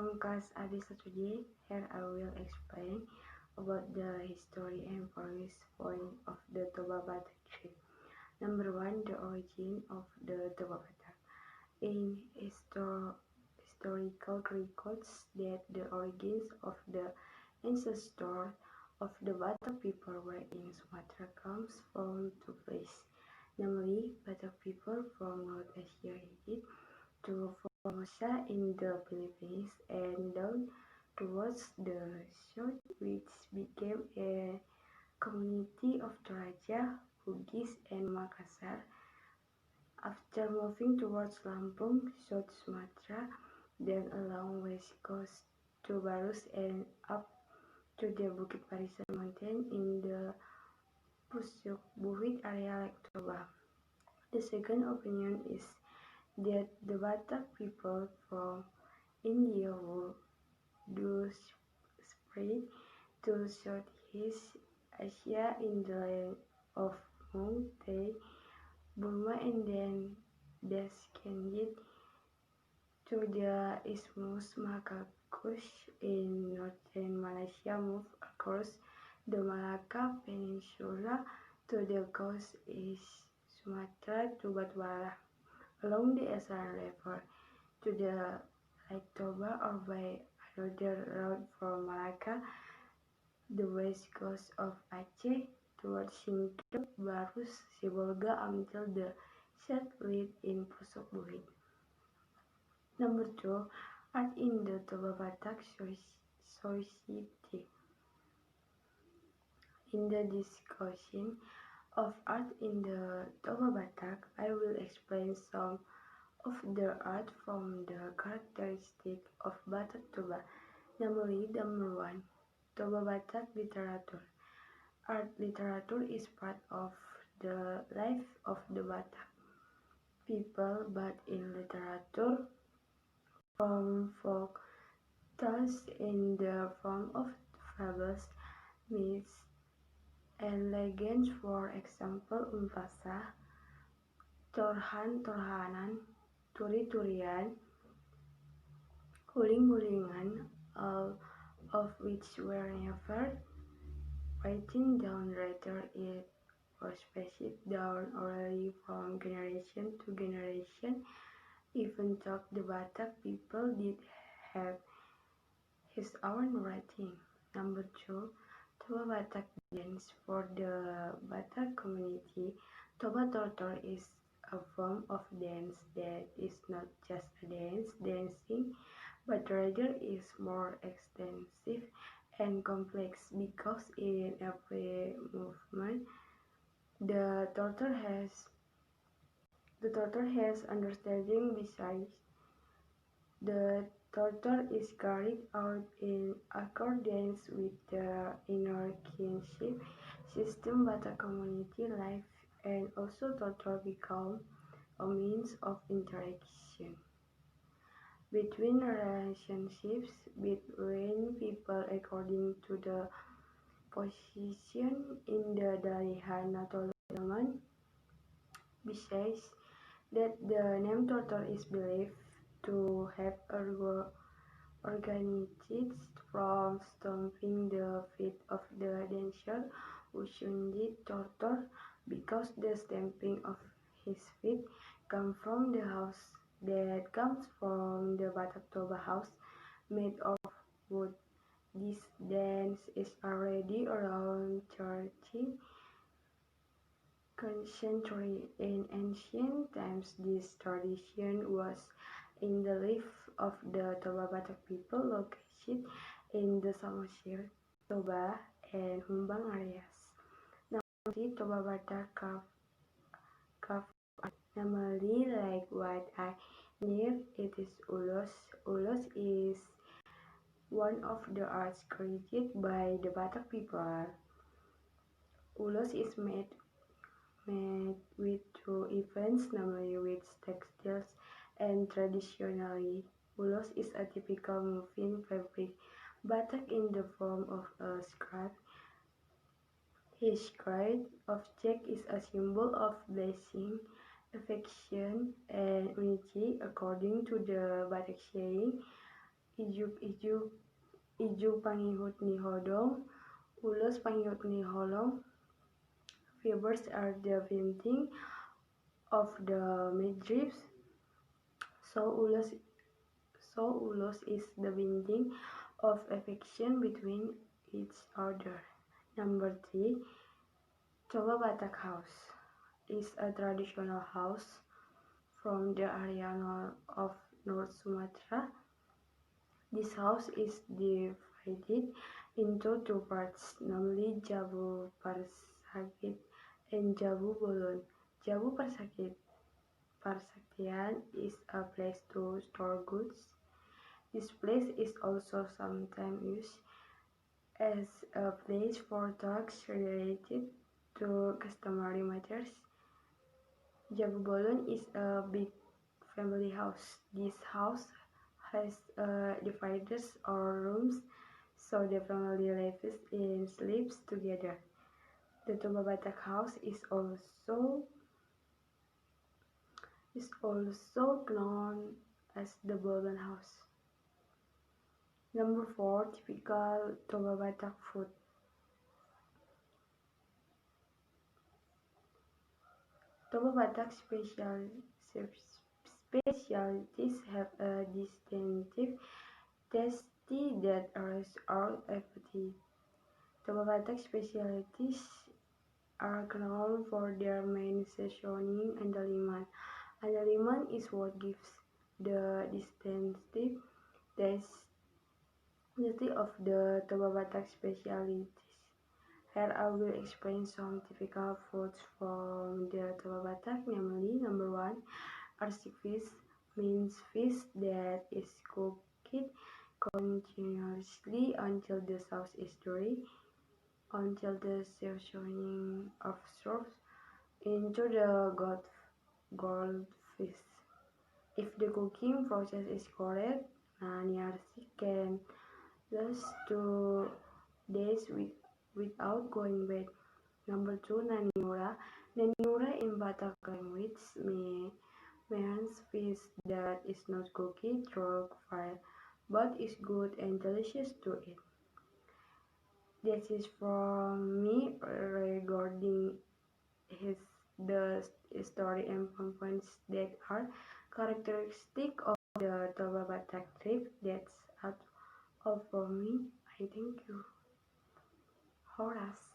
from class Adi Saturday. Here I will explain about the history and previous point of the Toba Batak trip. Number 1, the origin of the Toba Batak. In historical records that the origins of the ancestors of the Batak people were in Sumatra comes from two places, namely Batak people from North Asia headed to Formosa in the Philippines and down towards the south, which became a community of Toraja, Bugis, and Makassar. After moving towards Lampung, South Sumatra, then along west coast to Barus and up to the Bukit Barisan mountain in the Pusuk Buhit area like Toba. The second opinion is that the Batak people from India would spread to Southeast Asia in the land of Mung, Thai, Burma, and then descended to the Isthmus Makakush in northern Malaysia, moved across the Malacca Peninsula to the coast east Sumatra to Batubara, along the Asahan River to the Lake Toba, or by another route from Malacca, the west coast of Aceh, towards Singkil, Barus, Sibolga until the satellite in Pusuk Buhit. Number 2, art in the Toba Batak society. In the discussion of art in the Toba Batak, I will explain some of the art from the characteristic of Batak Toba. Namely, number 1, Toba Batak literature. Art literature is part of the life of the Batak people, but in literature from folk tales in the form of fables, myths, and legends, for example, Umpasa, Torhan-Torhanan, Turi-Turian, Huling-Hulingan, all of which were never written down, rather it was passed down orally from generation to generation, even though the Batak people did have his own writing. Number 2, Toba Batak dance. For the Batak community, Toba Tortor is a form of dance that is not just a dancing, but rather is more extensive and complex, because in every movement the tortor has understanding. Besides, the tortor is carried out in accordance with the inner kinship system Batak community life, and also tortor become a means of interaction between relationships between people according to the position in the Dalihan Natoluman. Besides that, the name tortor is believed to have originated from stomping the feet of the dancer Ushundit Tortor, because the stamping of his feet comes from the house that comes from the Batak Toba house made of wood. This dance is already around 13th century. In ancient times, this tradition was in the life of the Toba Batak people located in the Samosir, Toba, and Humbang areas. Now, see Toba Batak carved art. Namely, like what I knew, it is ulos. Ulos is one of the arts created by the Batak people. Ulos is made with two events, namely with textiles, and traditionally, ulos is a typical moving fabric Batak in the form of a scarf. His scarf object is a symbol of blessing, affection, and unity, according to the Batak saying, Ijuk-ijuk, ijuk pangihut ni hodong, ulos pangihut ni holong. Fibers are the winding of the midriffs. So ulos is the winding of affection between each other. Number 3. Toba Batak house is a traditional house from the area of North Sumatra. This house is divided into two parts, namely Jabu Persakit and Jabu Bolon. Jabu Persaktian is a place to store goods. This place is also sometimes used as a place for talks related to customary matters. Jabu Bolon is a big family house. This house has dividers or rooms, so the family lives and sleeps together. The Toba Batak house is also known as the Bolon house. Number 4. Typical Toba Batak food. Toba Batak specialties have a distinctive taste that arouses our appetite. Toba Batak specialties are known for their main seasoning andaliman. Andaliman is what gives the distinctive taste of the Toba Batak specialties. Here I will explain some typical foods from the Toba Batak, namely number 1, arsik fish, means fish that is cooked continuously until the sauce is dry, until the seasoning absorbs into the goldfish. If the cooking process is correct, nani arsik can last 2 days without going bad. Number 2, naniura. Naniura in Batak language means fish that is not cooked through fire, but is good and delicious to eat. That is from me regarding the story and points that are characteristic of the Toba Batak trip. That's all for me. I thank you. Horas.